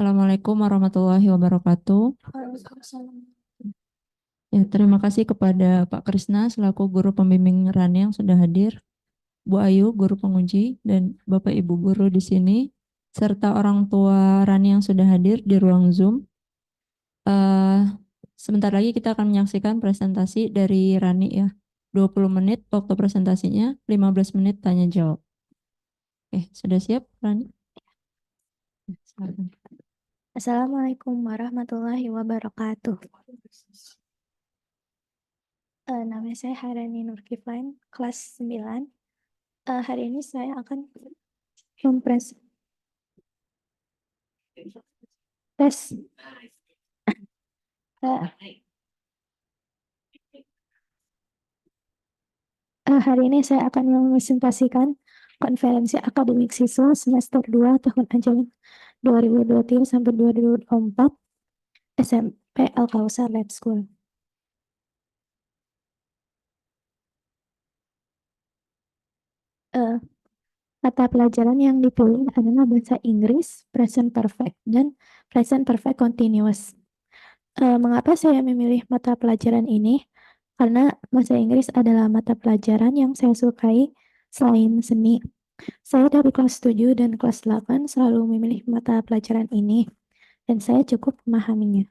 Assalamualaikum warahmatullahi wabarakatuh. Waalaikumsalam. Ya, terima kasih kepada Pak Krisna selaku guru pembimbing Rani yang sudah hadir, Bu Ayu guru penguji, dan Bapak Ibu guru di sini, serta orang tua Rani yang sudah hadir di ruang Zoom. Eh, Sebentar lagi kita akan menyaksikan presentasi dari Rani ya. 20 menit waktu presentasinya, 15 menit tanya jawab. Oke, sudah siap Rani? Ya, silakan. Assalamualaikum warahmatullahi wabarakatuh. Nama saya Harani Nur Kiflain, kelas 9. Hari ini saya akan mempres tes eh, hari ini saya akan mempresentasikan konferensi akademik siswa semester 2 tahun ajaran 2023 sampai 2024 SMP Al-Kausar Lab School. Mata pelajaran yang dipilih adalah bahasa Inggris, present perfect, dan present perfect continuous. Mengapa saya memilih mata pelajaran ini? Karena bahasa Inggris adalah mata pelajaran yang saya sukai selain seni. Saya dari kelas 7 dan kelas 8 selalu memilih mata pelajaran ini, dan saya cukup memahaminya.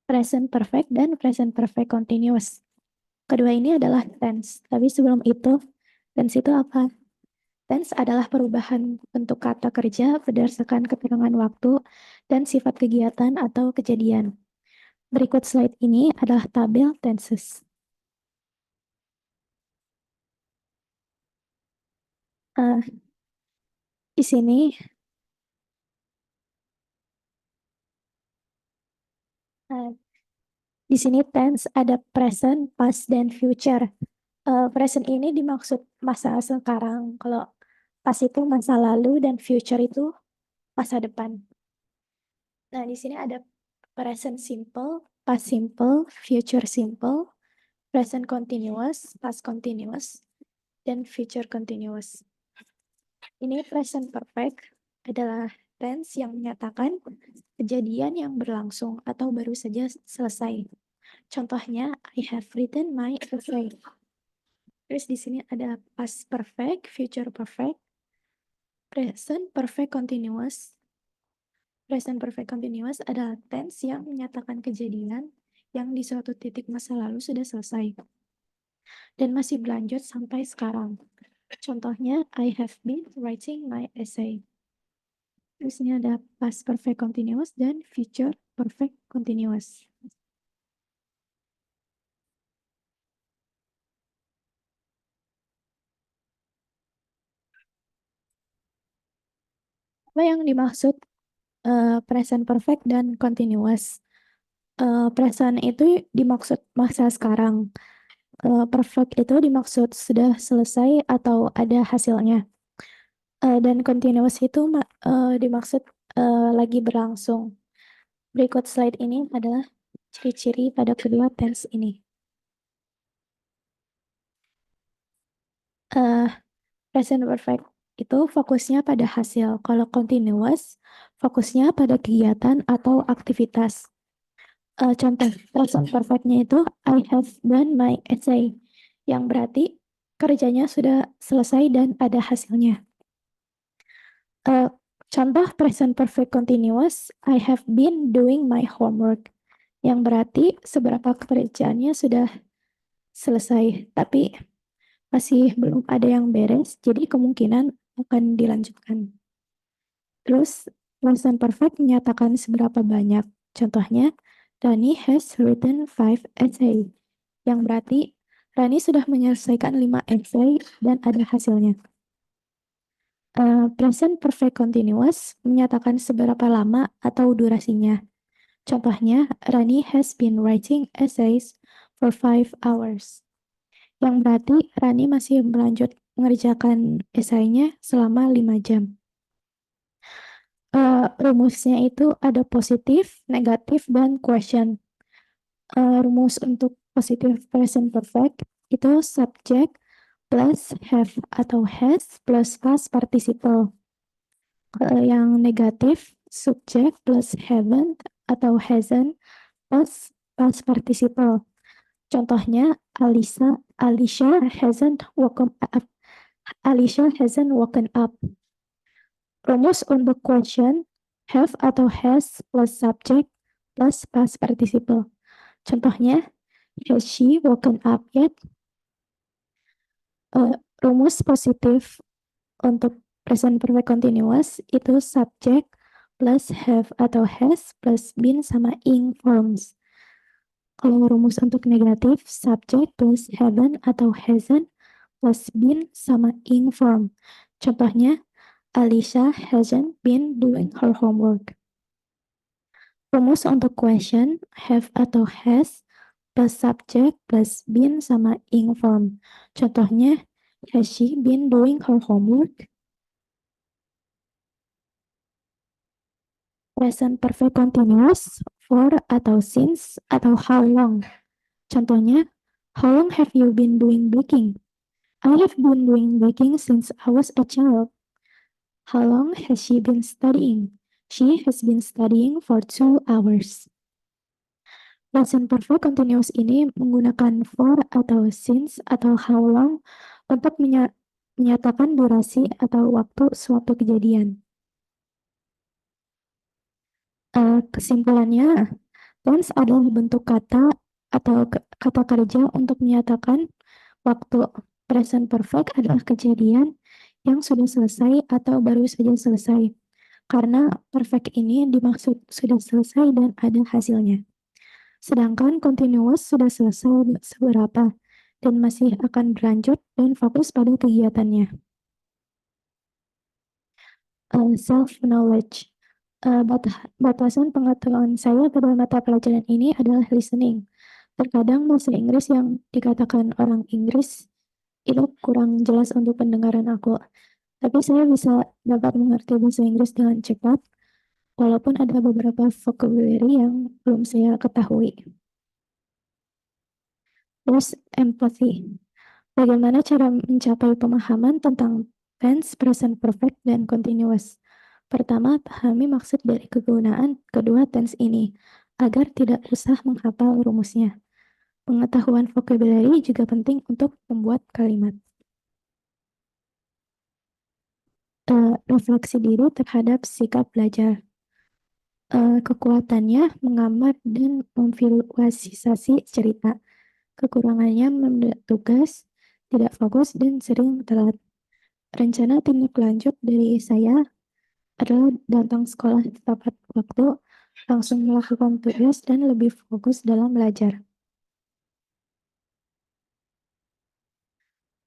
Present perfect dan present perfect continuous. Kedua ini adalah tense, tapi sebelum itu, tense itu apa? Tense adalah perubahan bentuk kata kerja berdasarkan keterangan waktu dan sifat kegiatan atau kejadian. Berikut slide ini adalah tabel tenses. Uh, di sini uh, di sini tense ada present, past, dan future. Present ini dimaksud masa sekarang. Kalau past itu masa lalu dan future itu masa depan. Nah, di sini ada present simple, past simple, future simple, present continuous, past continuous, dan future continuous. Ini present perfect adalah tense yang menyatakan kejadian yang berlangsung atau baru saja selesai. Contohnya, I have written my essay. Terus di sini ada past perfect, future perfect, present perfect continuous. Present perfect continuous adalah tense yang menyatakan kejadian yang di suatu titik masa lalu sudah selesai dan masih berlanjut sampai sekarang. Contohnya, I have been writing my essay. Terus ini ada past perfect continuous dan future perfect continuous. Apa yang dimaksud present perfect dan continuous? Present itu dimaksud masa sekarang. Perfect itu dimaksud sudah selesai atau ada hasilnya. Dan continuous itu dimaksud lagi berlangsung. Berikut slide ini adalah ciri-ciri pada kedua tense ini. Present perfect itu fokusnya pada hasil. Kalau continuous, fokusnya pada kegiatan atau aktivitas. Contoh present perfectnya itu I have done my essay, yang berarti kerjanya sudah selesai dan ada hasilnya. Contoh present perfect continuous, I have been doing my homework, yang berarti seberapa pekerjaannya sudah selesai, tapi masih belum ada yang beres, jadi kemungkinan akan dilanjutkan. Terus, present perfect menyatakan seberapa banyak. Contohnya, Rani has written 5 essay, yang berarti Rani sudah menyelesaikan 5 essay dan ada hasilnya. Present perfect continuous menyatakan seberapa lama atau durasinya. Contohnya, Rani has been writing essays for 5 hours. Yang berarti Rani masih melanjut mengerjakan esainya selama 5 jam. Rumusnya itu ada positif, negatif, dan question. Rumus untuk positive present perfect itu subject plus have atau has plus past participle. Kalau yang negatif, subject plus haven't atau hasn't plus past participle. Contohnya, Alicia hasn't woken up. Alicia hasn't woken up. Rumus untuk question, have atau has plus subject plus past participle. Contohnya, has she woken up yet? Rumus positif untuk present perfect continuous itu subject plus have atau has plus been sama ing forms. Kalau rumus untuk negatif, subject plus haven't atau hasn't plus been sama ing form. Contohnya, Alicia hasn't been doing her homework. Rumus untuk question, have atau has plus subject plus been sama ing form. Contohnya, has she been doing her homework? Present perfect continuous, for atau since atau how long. Contohnya, how long have you been doing baking? I have been doing baking since I was a child. How long has she been studying? She has been studying for 2 hours. Present perfect continuous ini menggunakan for atau since atau how long untuk menyatakan durasi atau waktu suatu kejadian. Kesimpulannya, tense adalah bentuk kata atau kata kerja untuk menyatakan waktu. Present perfect adalah kejadian yang sudah selesai atau baru saja selesai. Karena perfect ini dimaksud sudah selesai dan ada hasilnya. Sedangkan continuous sudah selesai seberapa dan masih akan berlanjut dan fokus pada kegiatannya. Self-knowledge. Batasan pengetahuan saya pada mata pelajaran ini adalah listening. Terkadang bahasa Inggris yang dikatakan orang Inggris itu kurang jelas untuk pendengaran aku. Tapi saya bisa dapat mengerti bahasa Inggris dengan cepat, walaupun ada beberapa vocabulary yang belum saya ketahui. Terus empathy. Bagaimana cara mencapai pemahaman tentang tense, present perfect, dan continuous? Pertama, pahami maksud dari kegunaan kedua tense ini, agar tidak usah menghafal rumusnya. Pengetahuan vocabulary juga penting untuk membuat kalimat. Refleksi diri terhadap sikap belajar. Kekuatannya mengamat dan memvisualisasi cerita. Kekurangannya membuat tugas, tidak fokus, dan sering telat. Rencana tindak lanjut dari saya adalah datang sekolah tepat waktu, langsung melakukan tugas, dan lebih fokus dalam belajar.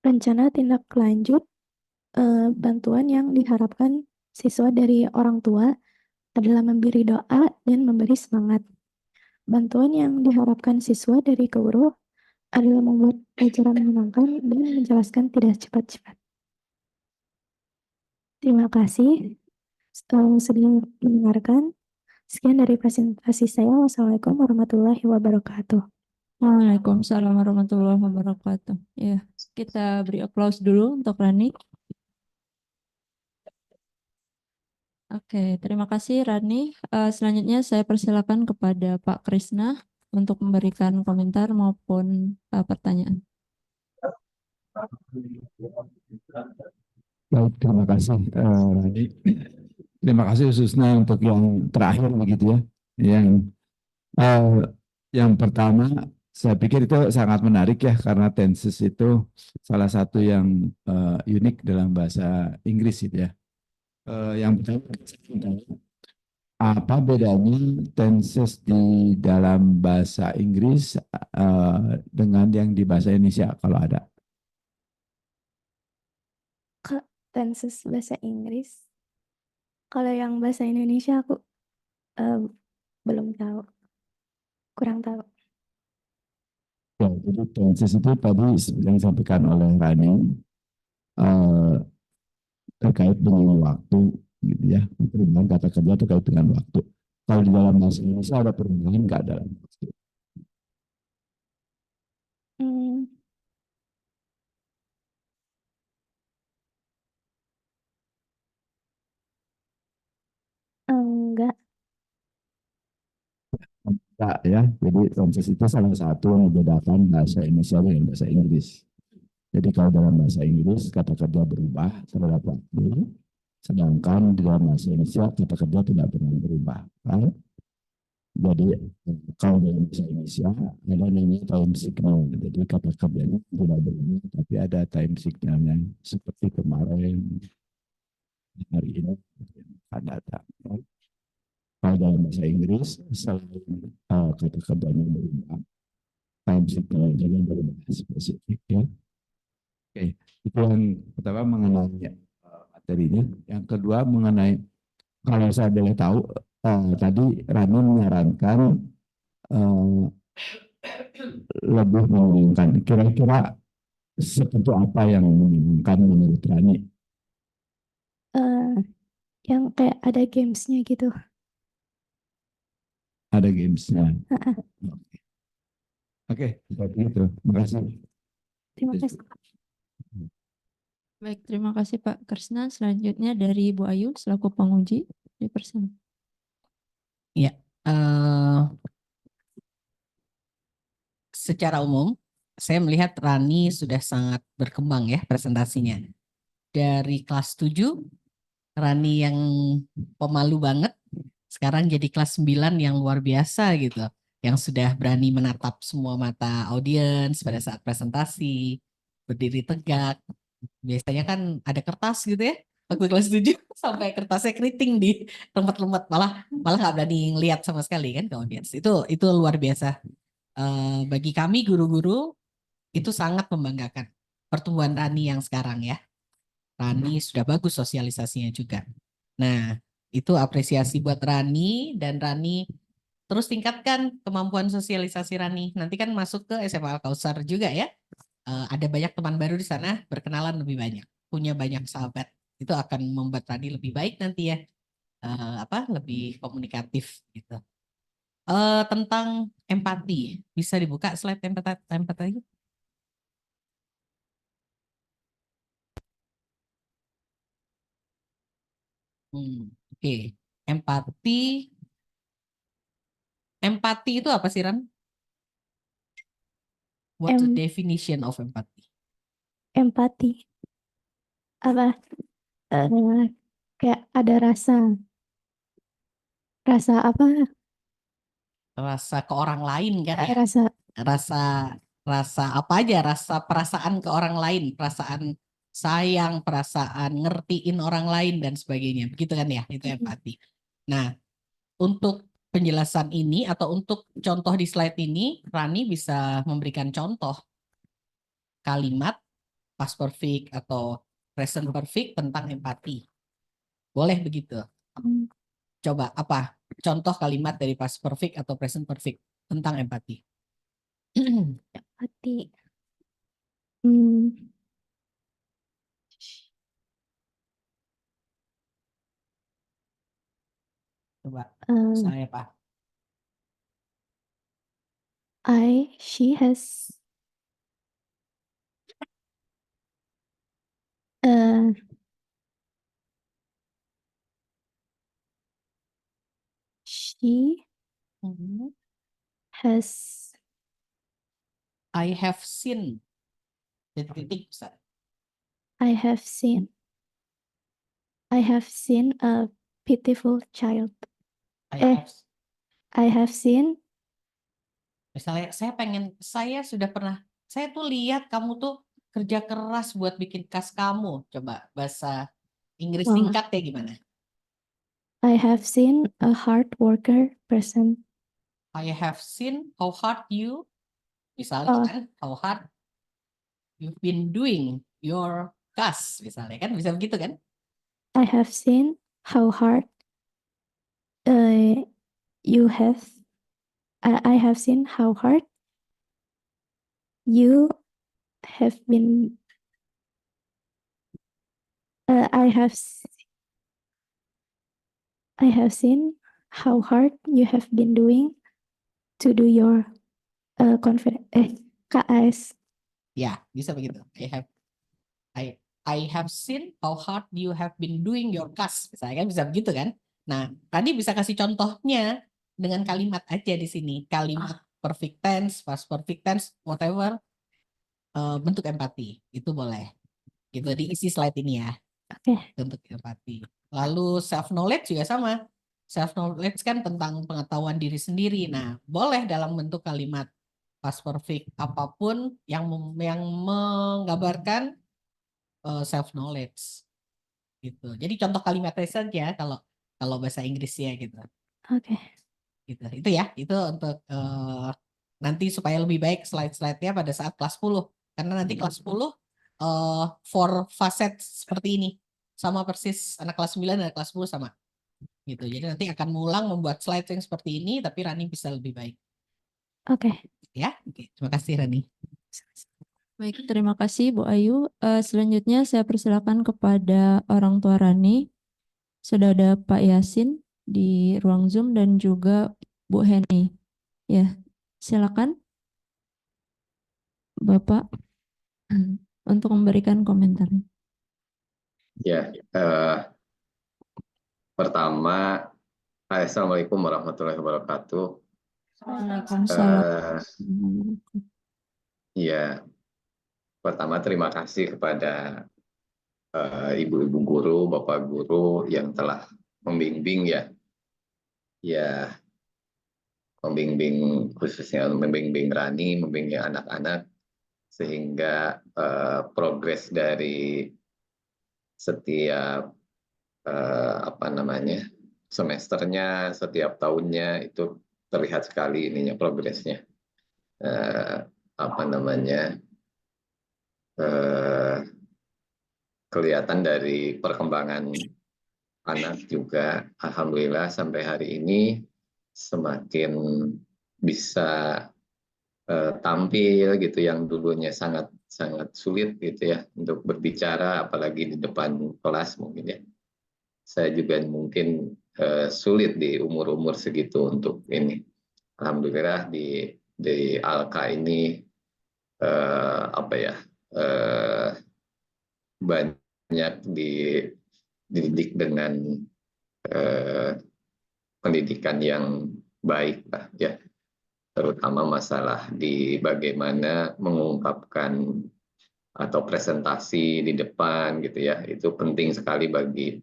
Rencana tindak lanjut bantuan yang diharapkan siswa dari orang tua adalah memberi doa dan memberi semangat. Bantuan yang diharapkan siswa dari guru adalah membuat pelajaran menyenangkan dan menjelaskan tidak cepat-cepat. Terima kasih sudah mendengarkan. Sekian dari presentasi saya. Wassalamualaikum warahmatullahi wabarakatuh. Waalaikumsalam warahmatullahi wabarakatuh. Ya, kita beri aplaus dulu untuk Rani. Oke, terima kasih Rani. Selanjutnya saya persilakan kepada Pak Krisna untuk memberikan komentar maupun pertanyaan. Baik, terima kasih Rani. Terima kasih khususnya untuk yang terakhir begitu ya. Yang pertama saya pikir itu sangat menarik ya karena tenses itu salah satu yang unik dalam bahasa Inggris gitu ya. Yang pertama, apa bedanya tenses di dalam bahasa Inggris dengan yang di bahasa Indonesia kalau ada? Tenses bahasa Inggris. Kalau yang bahasa Indonesia aku belum tahu. Kurang tahu. Ya, jadi tenses itu tadi yang disampaikan oleh Rani terkait dengan waktu. gitu ya. Perubahan kata kerja terkait dengan waktu. Kalau di dalam bahasa Indonesia ada perubahan nggak dalam waktu? Hmm, enggak. Enggak ya. Jadi proses itu salah satu yang membedakan bahasa Indonesia dengan bahasa Inggris. Jadi kalau dalam bahasa Inggris kata kerja berubah terhadap waktu, sedangkan di dalam bahasa Indonesia kata kerja tidak pernah berubah. Kan? Jadi kalau dalam bahasa Indonesia ada namanya time signal. Jadi kata kerjanya tidak berubah, tapi ada time signalnya seperti kemarin, hari ini akan datang. Kalau dalam bahasa Inggris selain kata kerjanya berubah, time signalnya juga berubah spesifik ya. Oke, itu yang pertama mengenai materinya. Yang kedua mengenai kalau saya boleh tahu tadi Rani menyarankan eh, lebih membingungkan. Kira-kira seperti apa yang membingungkan menurut Rani? Eh, yang kayak ada gamesnya gitu. Ada gamesnya. Heeh, Oke, seperti itu. Terima kasih. terima kasih. Baik, terima kasih Pak Kresna. Selanjutnya dari Bu Ayu selaku penguji dipersilakan. Ya, eh, secara umum saya melihat Rani sudah sangat berkembang ya presentasinya. Dari kelas 7, Rani yang pemalu banget, sekarang jadi kelas 9 yang luar biasa gitu. Yang sudah berani menatap semua mata audiens pada saat presentasi, berdiri tegak. Biasanya kan ada kertas gitu ya, waktu kelas 7 sampai kertasnya keriting di tempat-tempat, malah malah nggak berani ngeliat sama sekali kan ke audiens. Itu luar biasa. Bagi kami guru-guru itu sangat membanggakan pertumbuhan Rani yang sekarang ya. Rani sudah bagus sosialisasinya juga. Nah, itu apresiasi buat Rani, dan Rani terus tingkatkan kemampuan sosialisasi Rani. Nanti kan masuk ke SMA Al-Kausar juga ya. Ada banyak teman baru di sana, berkenalan lebih banyak, punya banyak sahabat. Itu akan membuat Rani lebih baik nanti ya. Lebih komunikatif gitu. Tentang empati, bisa dibuka slide empati. Oke. Empati. Empati itu apa sih, Ran? What's the Em, definition of empathy? empati. Apa? Kayak ada rasa apa? Rasa ke orang lain kan ya? Rasa Rasa rasa apa aja? Rasa perasaan ke orang lain, perasaan sayang, perasaan ngertiin orang lain dan sebagainya. Begitu kan ya? Itu empati. Nah, untuk penjelasan ini atau untuk contoh di slide ini, Rani bisa memberikan contoh kalimat past perfect atau present perfect tentang empati. Boleh begitu? mm, Coba apa contoh kalimat dari past perfect atau present perfect tentang empati? empati. Hmm, Coba um, misalnya Pak. she has uh, she Mhm. has I have seen. Titik-titik bisa. I have seen a pitiful child. I Eh, have. I have seen Misalnya saya sudah pernah, saya tuh lihat kamu tuh kerja keras buat bikin kas kamu. Coba bahasa Inggris oh, singkat ya gimana? I have seen a hard worker person. I have seen how hard you, misalnya Oh, kan, how hard you've been doing your kas, misalnya kan, bisa begitu kan? I have seen how hard uh, you have I have seen how hard you have been I have I have seen how hard you have been doing to do your KAS. Ya, bisa begitu. I have seen how hard you have been doing your class. Misalnya kan bisa begitu kan? Nah, tadi bisa kasih contohnya dengan kalimat aja di sini. Kalimat perfect tense, past perfect tense, whatever, bentuk empati. Itu boleh. Gitu diisi slide ini ya. Oke. Bentuk empati. Lalu self knowledge juga sama. Self knowledge kan tentang pengetahuan diri sendiri. Nah, boleh dalam bentuk kalimat past perfect apapun yang menggambarkan self knowledge gitu. Jadi contoh kalimatnya saja kalau kalau bahasa Inggrisnya gitu. Oke. Gitu. Itu ya, itu untuk nanti supaya lebih baik slide-slide-nya pada saat kelas 10. Karena nanti kelas 10 for facet seperti ini. Sama persis anak kelas 9 dan kelas 10 sama. Gitu. Jadi nanti akan mengulang membuat slide yang seperti ini tapi Rani bisa lebih baik. Oke. Ya, oke. Terima kasih Rani. Baik, terima kasih Bu Ayu. Selanjutnya saya persilakan kepada orang tua Rani. Sudah ada Pak Yasin di ruang Zoom dan juga Bu Heni. Ya, silakan Bapak untuk memberikan komentarnya. Ya, pertama, Assalamualaikum warahmatullahi wabarakatuh. Waalaikumsalam. Ya, pertama terima kasih kepada ibu-ibu guru, bapak guru yang telah membimbing ya membimbing khususnya membimbing Rani, membimbing anak-anak sehingga progres dari setiap semesternya, setiap tahunnya itu terlihat sekali ininya progresnya. Kelihatan dari perkembangan anak juga, alhamdulillah sampai hari ini semakin bisa tampil gitu, yang dulunya sangat sangat sulit gitu ya untuk berbicara, apalagi di depan kelas mungkin ya. Saya juga mungkin sulit di umur-umur segitu untuk ini. Alhamdulillah di Alka ini banyak dididik dengan pendidikan yang baik lah ya, terutama masalah di bagaimana mengungkapkan atau presentasi di depan gitu ya, itu penting sekali bagi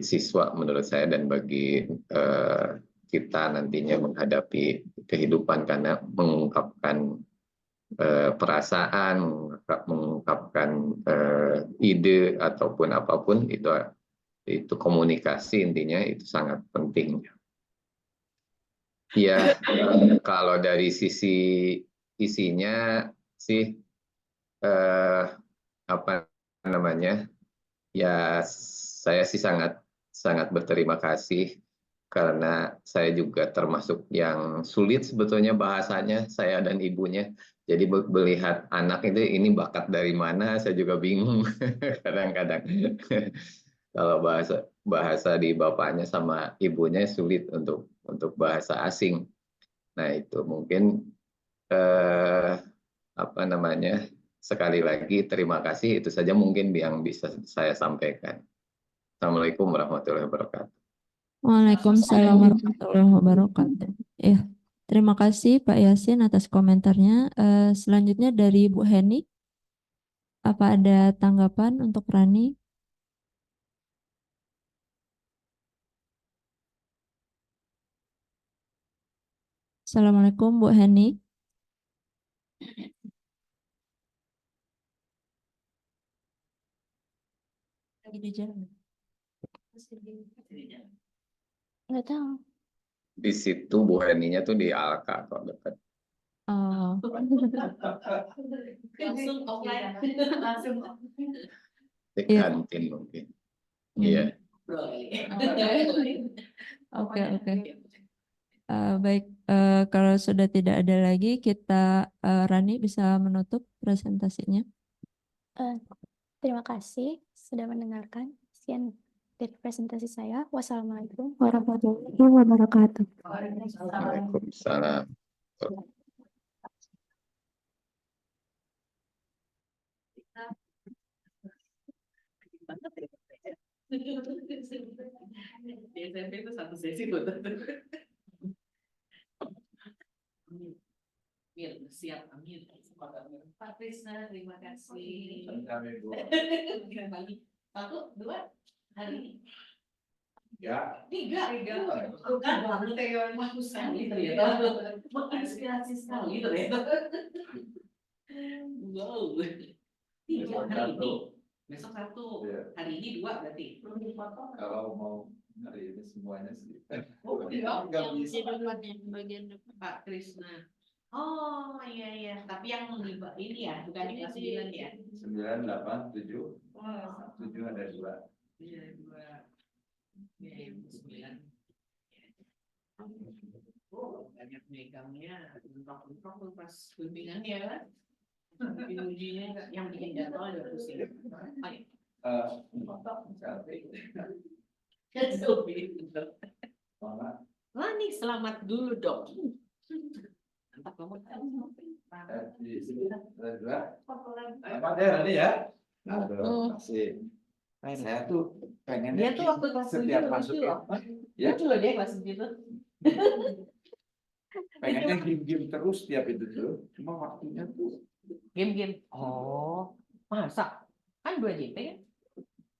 siswa menurut saya dan bagi kita nantinya menghadapi kehidupan, karena mengungkapkan perasaan, mengungkapkan ide ataupun apapun itu komunikasi intinya itu sangat penting. Ya, kalau dari sisi isinya sih ya saya sih sangat sangat berterima kasih karena saya juga termasuk yang sulit sebetulnya bahasanya, saya dan ibunya. Jadi melihat anak ini bakat dari mana, saya juga bingung kadang-kadang. Kalau bahasa di bapaknya sama ibunya sulit untuk bahasa asing. Nah itu mungkin sekali lagi terima kasih, itu saja mungkin yang bisa saya sampaikan. Assalamualaikum warahmatullahi wabarakatuh. Waalaikumsalam warahmatullahi wabarakatuh. Ya, terima kasih Pak Yasin atas komentarnya. Selanjutnya dari Bu Heni, apa ada tanggapan untuk Rani? Assalamualaikum Bu Heni. Lagi di jalan. Nggak tahu. Di situ Bu Heninya tuh di Alka kok dekat. Oh. Langsung offline. Di Iya. kantin mungkin. Iya. Oke. Baik, kalau sudah tidak ada lagi, kita Rani bisa menutup presentasinya. Terima kasih sudah mendengarkan. Sekian. dari presentasi saya. Wassalamualaikum warahmatullahi wabarakatuh. Waalaikumsalam. Di SMP itu satu sesi loh. Mir, siap, amin. Pak Krisna, terima kasih. Satu, dua, hari ini. Tiga. Kan baru teori bagus sekali ternyata. Menginspirasi sekali ternyata. Wow. Tiga hari ini. Besok satu. Hari ini dua berarti. Kalau mau hari ini semuanya sih. Oh, Nggak bisa. Bagian depan. Pak Krisna. Oh iya. Tapi yang ini ya, bukan di kelas 9 ya. 9, 8, 7. 7 ada 2. Iya, dua. Iya, yang 9. Oh, banyak megangnya. Bentrok-bentrok tuh pas bimbingannya kan. Ujinya yang bikin jatuh ada pusing. Ayo. Lani, selamat dulu dong. Mantap kamu. Di sini ada 2. Apa deh Rani ya? Aduh, masih. Saya tuh pengen Dia tuh waktu kelas 7 setiap lucu masuk loh. ya, Lucu loh dia kelas 7 tuh. pengennya game-game terus tiap itu tuh. Cuma waktunya tuh Game-game. Oh, masa? Kan 2 JP kan?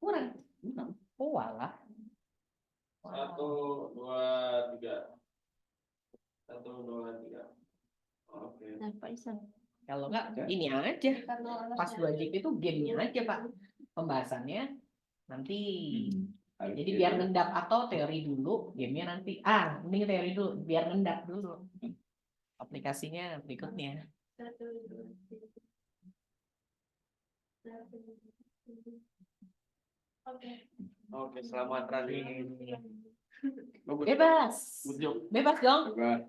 Kurang. Oh, walah. 1, 2, 3. 1, 2, 3. Oke. Nah, Pak Isan. Kalau enggak, ini aja. Pas 2 JP itu gamenya aja, Pak. Pembahasannya nanti. Jadi biar ngendap atau teori dulu, gamenya nanti. Mending teori dulu, biar ngendap dulu. Aplikasinya berikutnya. Oke, selamat Rani. Bebas. Good job. Bebas dong. coba